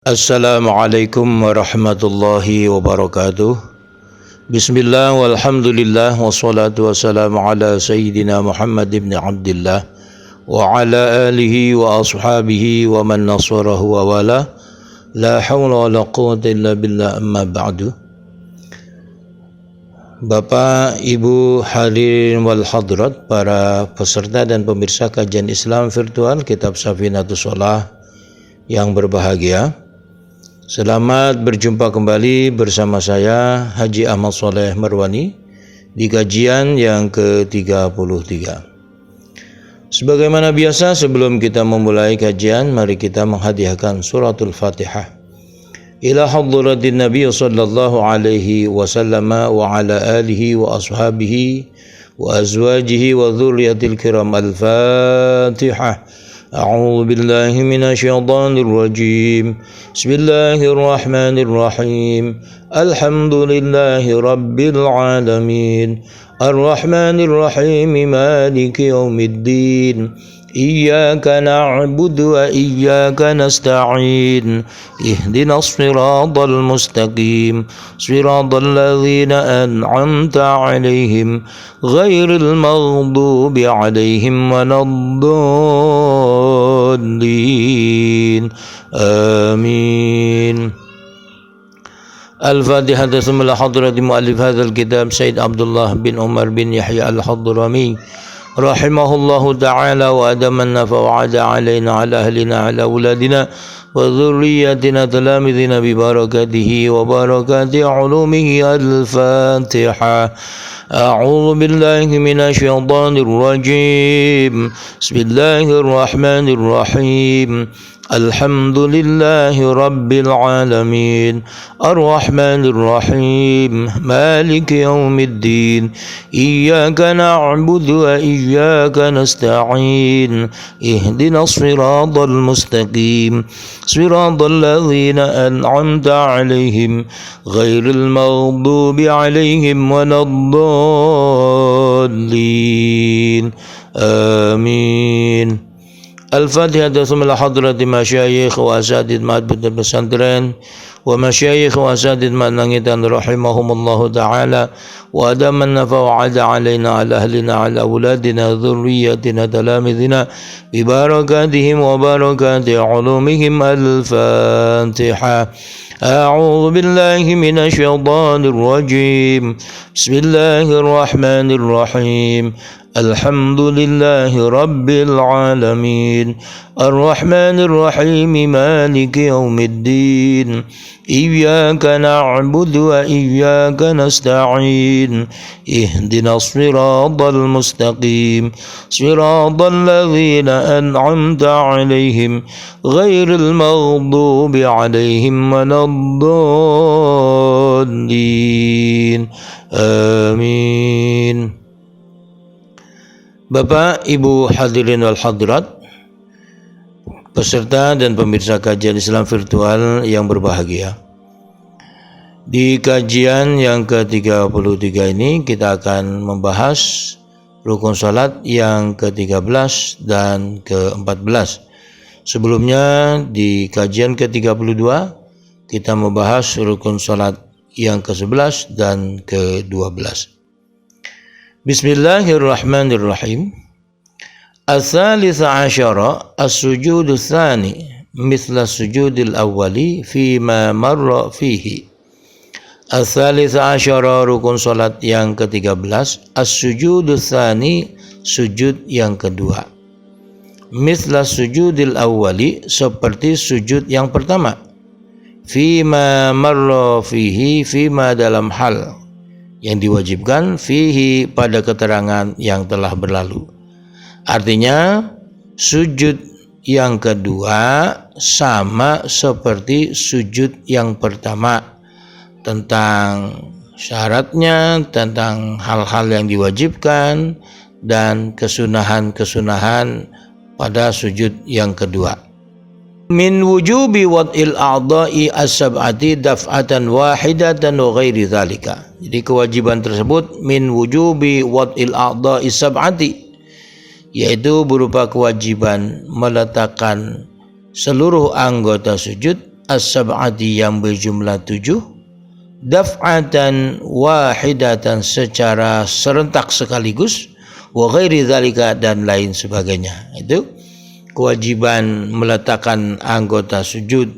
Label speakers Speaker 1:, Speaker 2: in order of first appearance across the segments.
Speaker 1: Assalamualaikum warahmatullahi wabarakatuh. Bismillah walhamdulillah wassalatu wassalamu ala sayyidina Muhammad ibn Abdillah wa ala alihi wa ashabihi wa man nasarahu wa wala. La hawla wa la quwwata illa billah, amma ba'du. Bapak, Ibu, hadirin wal hadrat, para peserta dan pemirsa kajian Islam virtual Kitab Safinatus Shalah yang berbahagia. Selamat berjumpa kembali bersama saya Haji Ahmad Soleh Marwani di kajian yang ke-33. Sebagaimana biasa, sebelum kita memulai kajian, mari kita menghadiahkan suratul Fatihah ila hadratin Nabi sallallahu alaihi wasallam wa ala alihi wa ashabihi wa azwajihi wa dzurriyyatil kiram. Al-Fatihah. أعوذ بالله من الشيطان الرجيم. بسم الله الرحمن الرحيم. الحمد لله رب العالمين الرحمن الرحيم مالك يوم الدين إياك نعبد وإياك نستعين اهدنا الصراط المستقيم صراط الذين أنعمت عليهم غير المغضوب عليهم ولا الضالين آمين. الفاتحة. ثم حضرة مؤلف هذا الكتاب سيد عبد الله بن عمر بن يحيى الحضرمي رحمه الله تعالى وأدمنا فوعد علينا على أهلنا على أولادنا وذرياتنا تلامذنا ببركاته وبركات علومه. الفاتحة. أعوذ بالله من الشيطان الرجيم. بسم الله الرحمن الرحيم. الحمد لله رب العالمين الرحمن الرحيم مالك يوم الدين إياك نعبد وإياك نستعين اهدنا الصراط المستقيم صراط الذين أنعمت عليهم غير المغضوب عليهم ولا الضالين آمين. Al-Fatihah. ثم حضرة مشايخ وأساتذة معهد pesantren ومشايخ وأساتذة منangitan رحمهم الله تعالى وأدامنا فوعد علينا على أهلنا على أولادنا ذرياتنا تلامذنا ببركاتهم وبركات علومهم. الفاتحة. أعوذ بالله من الشيطان الرجيم. بسم الله الرحمن الرحيم. الحمد لله رب العالمين الرحمن الرحيم مالك يوم الدين إياك نعبد وإياك نستعين اهدنا الصراط المستقيم صراط الذين أنعمت عليهم غير المغضوب عليهم ولا الضالين آمين. Bapak, Ibu, hadirin wal hadirat, peserta dan pemirsa kajian Islam virtual yang berbahagia. Di kajian yang ke-33 ini kita akan membahas rukun salat yang ke-13 dan ke-14. Sebelumnya di kajian ke-32 kita membahas rukun salat yang ke-11 dan ke-12. Bismillahirrahmanirrahim. Al-thalithah asyara as-sujudu tsani mithla sujudil awwali fima marra fihi. Al-thalithah asyara rukun salat yang ke-13, as-sujudu tsani sujud yang kedua. Mithla sujudil awwali seperti sujud yang pertama. Fima marra fihi, fima dalam hal yang diwajibkan, fihi pada keterangan yang telah berlalu. Artinya sujud yang kedua sama seperti sujud yang pertama, tentang syaratnya, tentang hal-hal yang diwajibkan dan kesunahan-kesunahan pada sujud yang kedua. Min wujubi wad'il a'dha'i as-sab'ati daf'atan wahidatan wa ghairi dzalika. Jadi kewajiban tersebut min wujubi wad'il a'dha'i as-sab'ati, yaitu berupa kewajiban meletakkan seluruh anggota sujud as-sab'ati yang berjumlah 7, daf'atan wahidatan secara serentak sekaligus, wa ghairi dzalika dan lain sebagainya. Itu kewajiban meletakkan anggota sujud.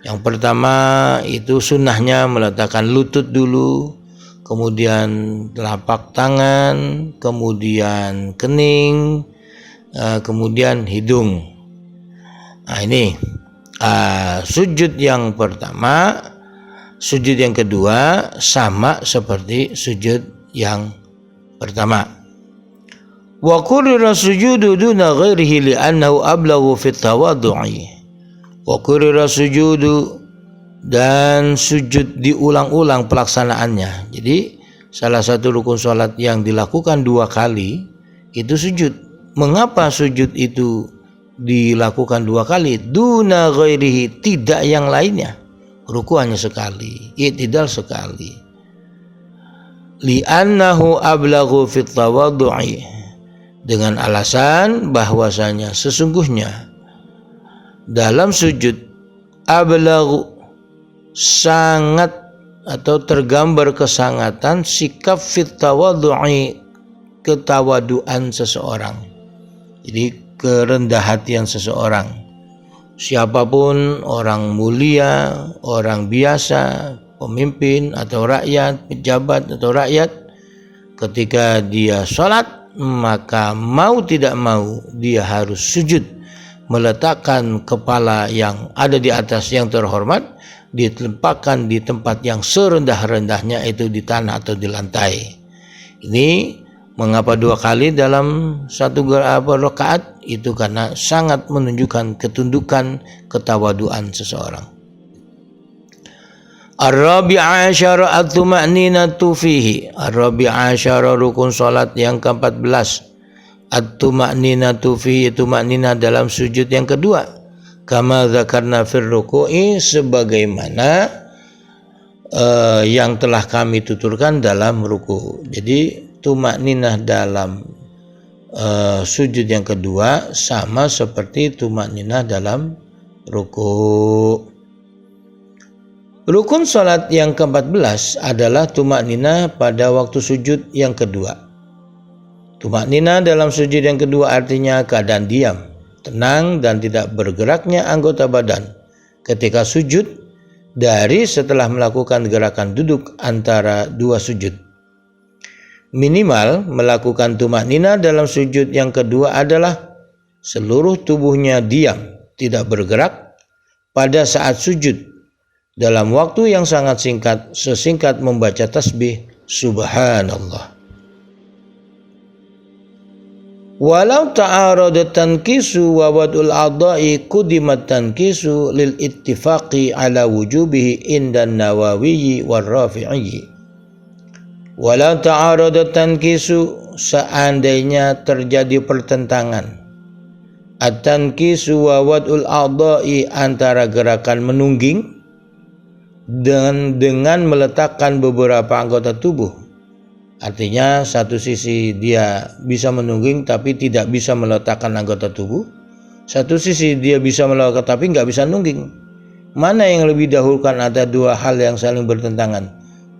Speaker 1: Yang pertama itu sunnahnya meletakkan lutut dulu, kemudian telapak tangan, kemudian kening, kemudian hidung. Nah ini sujud yang pertama. Sujud yang kedua sama seperti sujud yang pertama. Wa qurira sujudu duna ghairihi li'annahu ablaghu fit tawaddu'i. Wa qurira sujudu, dan sujud diulang-ulang pelaksanaannya. Jadi salah satu rukun salat yang dilakukan 2 kali itu sujud. Mengapa sujud itu dilakukan 2 kali? Duna ghairihi, tidak yang lainnya. Ruku hanya sekali, i'tidal sekali. Li'annahu ablaghu fit tawaddu'i, dengan alasan bahwasanya sesungguhnya dalam sujud ablaghu, sangat atau tergambar kesangatan sikap fit tawaddu'i, ketawaduan seseorang. Jadi kerendah hatian seseorang. Siapapun, orang mulia, orang biasa, pemimpin atau rakyat, pejabat atau rakyat, ketika dia sholat, maka mau tidak mau dia harus sujud, meletakkan kepala yang ada di atas yang terhormat, ditempatkan di tempat yang serendah-rendahnya, itu di tanah atau di lantai. Ini mengapa 2 kali dalam satu rakaat? Itu karena sangat menunjukkan ketundukan, ketawaduan seseorang. Ar-rabi'a asyara at-tuma'ninatu fihi. Ar-rabi'a asyara rukun salat yang ke-14. At-tuma'ninatu fihi, tuma'ninah dalam sujud yang kedua. Kama dzakarna fir ruku'i, sebagaimana yang telah kami tuturkan dalam ruku. Jadi tuma'ninah dalam sujud yang kedua sama seperti tuma'ninah dalam ruku. Rukun salat yang ke-14 adalah tuma'ninah pada waktu sujud yang kedua. Tuma'ninah dalam sujud yang kedua artinya keadaan diam, tenang dan tidak bergeraknya anggota badan ketika sujud dari setelah melakukan gerakan duduk antara 2 sujud. Minimal melakukan tuma'ninah dalam sujud yang kedua adalah seluruh tubuhnya diam, tidak bergerak pada saat sujud dalam waktu yang sangat singkat, sesingkat membaca tasbih subhanallah. Walau ta'arada tankisu wa wad'ul a'dha'i qudimat tankisu lil ittifaqi ala wujubihi inda Nawawi war Rafi'i. Walau ta'arada tankisu, seandainya terjadi pertentangan, at-tankisu wa wad'ul a'dha'i, antara gerakan menungging dan dengan meletakkan beberapa anggota tubuh. Artinya satu sisi dia bisa menungging tapi tidak bisa meletakkan anggota tubuh, satu sisi dia bisa meletakkan tapi nggak bisa nungging. Mana yang lebih dahulukan? Ada 2 hal yang saling bertentangan.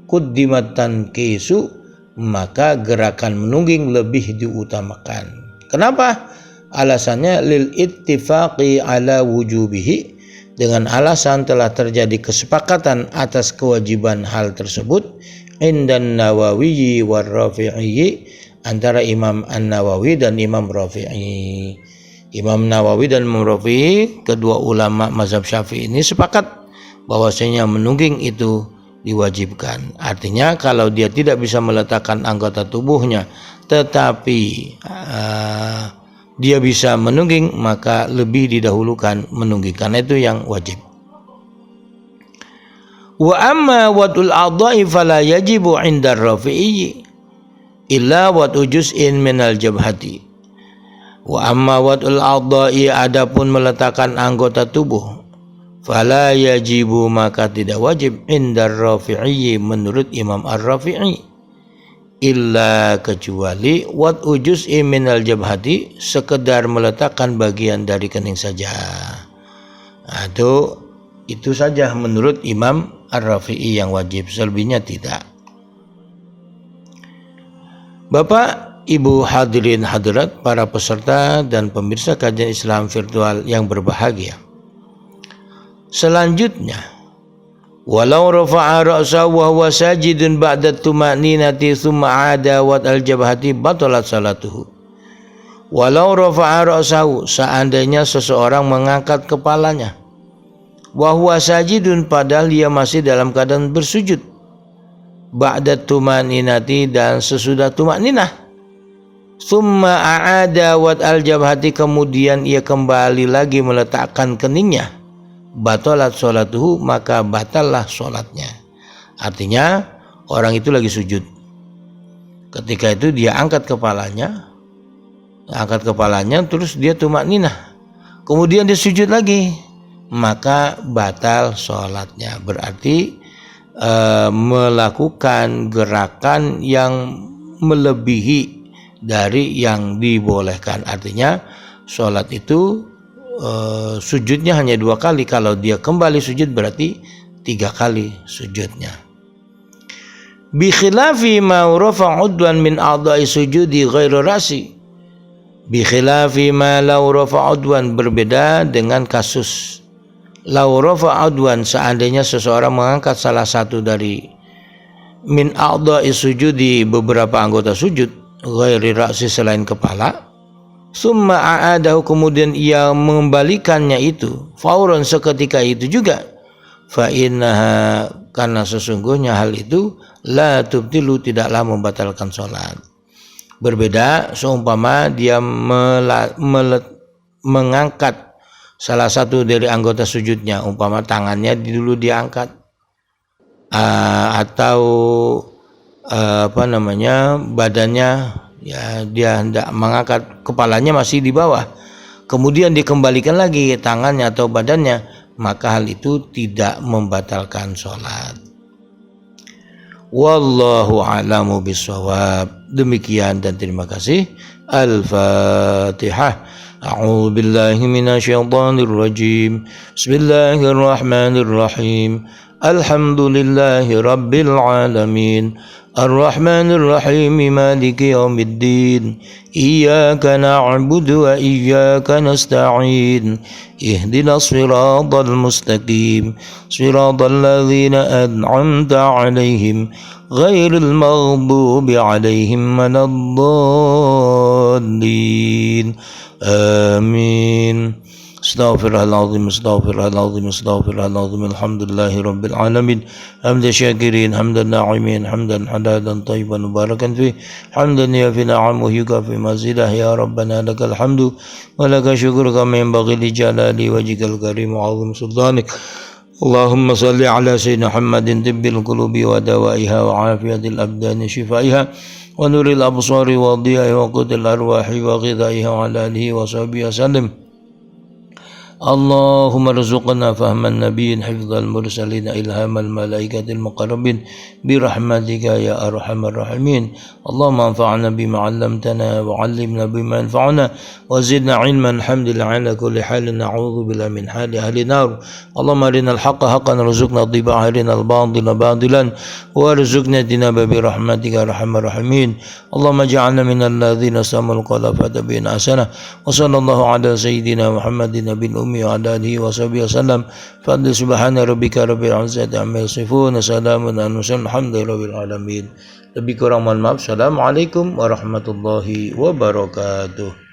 Speaker 1: Quddimat tankisu, maka gerakan menungging lebih diutamakan. Kenapa? Alasannya lil ittifaqi ala wujubihi, dengan alasan telah terjadi kesepakatan atas kewajiban hal tersebut indan Nawawi war Rafi'i, antara Imam An-Nawawi dan Imam Rafi'i. Imam Nawawi dan Imam Rafi'i, kedua ulama mazhab Syafi'i ini sepakat bahwasanya menungging itu diwajibkan. Artinya kalau dia tidak bisa meletakkan anggota tubuhnya tetapi dia bisa menungging, maka lebih didahulukan menungging, karena itu yang wajib. Wa amma wad'ul a'dha'i fala yajibu 'inda ar-rafi'i illa wad'u juz'in minal jabhati. Wa amma wad'ul a'dha'i, adapun meletakkan anggota tubuh, fala yajibu, maka tidak wajib, indar Rafi'i, menurut Imam Ar-Rafi'i, illa, kecuali wad'u juz'i minal jabhati, sekedar meletakkan bagian dari kening saja. Nah, itu Itu saja menurut Imam Ar-Rafi'i yang wajib, selebihnya tidak. Bapak, Ibu hadirin hadirat, para peserta dan pemirsa kajian Islam virtual yang berbahagia. Selanjutnya, walau rafa'a ra'sahu wa huwa sajidun ba'da tuma'ninati thumma 'ada wa al-jabhati batalat salatuhu. Walau rafa'a ra'sahu, seandainya seseorang mengangkat kepalanya, wa huwa sajidun, padahal dia masih dalam keadaan bersujud, ba'da tuma'ninati, dan sesudah tuma'ninah, thumma 'ada wa al-jabhati, kemudian ia kembali lagi meletakkan keningnya, batalat sholatuhu, maka batallah sholatnya. Artinya orang itu lagi sujud, ketika itu dia angkat kepalanya terus dia tumakninah, kemudian dia sujud lagi, maka batal sholatnya. Berarti melakukan gerakan yang melebihi dari yang dibolehkan. Artinya sholat itu sujudnya hanya 2 kali. Kalau dia kembali sujud berarti 3 kali sujudnya. Bi khilafi ma rafa'a udwan min a'dha'i sujudi ghairu rasi. Bi khilafi ma law rafa'a udwan, berbeda dengan kasus law rafa'a udwan, seandainya seseorang mengangkat salah satu dari min a'dha'i sujudi, beberapa anggota sujud, ghairi rasi, selain kepala, summa a'adahu, kemudian ia mengembalikannya itu, fauron, seketika itu juga, fa innaha, karena sesungguhnya hal itu, la tubtilu, tidaklah membatalkan sholat. Berbeda seumpama dia mengangkat salah satu dari anggota sujudnya, umpama tangannya dulu diangkat, atau badannya, ya, dia hendak mengangkat, kepalanya masih di bawah, kemudian dikembalikan lagi tangannya atau badannya, maka hal itu tidak membatalkan sholat. Wallahu a'lamu bishawab. Demikian dan terima kasih. Al-Fatihah. A'udzu billahi minasyaitonir rajim. Bismillahirrahmanirrahim. Alhamdulillahi rabbil alamin. Ar-Rahmanir Rahim, Maliki Yaumiddin. Iyyaka na'budu wa iyyaka nasta'in. Ihdinas siratal mustaqim. Siratal ladzina an'amta 'alaihim ghairil maghdubi 'alaihim waladdallin. Amin. Astaghfirullahaladzim, astaghfirullahaladzim, astaghfirullahaladzim. Alhamdulillahi rabbil alamin. Hamdan syakirin, hamdan na'imin, hamdan hadadan tayyiban mubarakan fi, hamdan yafi na'amuhu yukafi mazidah. Ya Rabbana lakal hamdu wa laka syukur kama yanbaghi li jalali wajhikal karim wa 'azimi sultanik. Allahumma salli ala sayyidina Muhammadin tibbil qulubi wa dawaiha wa afiyatil abdani shifaiha wa nuril absari wa dhiyaiha wa qutil arwahi wa ghidaiha wa ala alihi wa sahbihi wasallam. Allahumma rzuqna fahman nabiyyin, hifdzal mursalin, ilhamal malaikatil muqarrabin, birahmatika ya arhamar rahimin. Allahumma anfa'na bima 'allamtana wa 'allimna bima yanfa'una wa zidna 'ilman. Alhamdulillah ala kulli halin, na'udzu billahi min hali ahli nar. Allahumma arinal haqqa haqqan warzuqna ittiba'ahu, arinal batila batilan warzuqna ijtinaba bi rahmatika arhamar rahimin. Allahumma ij'alna minal ladzina istama'ul qawla fattabi'na ahsana. Wa sallallahu ala sayyidina Muhammadin nabiyil wa ala alihi wa sahbihi wasallam. Fadli subhana rabbika rabbil izzati amma yasifun, salamun alal mursalin, alhamdulillahi rabbil alamin. Lebih kurang mohon maaf. Assalamualaikum warahmatullahi wabarakatuh.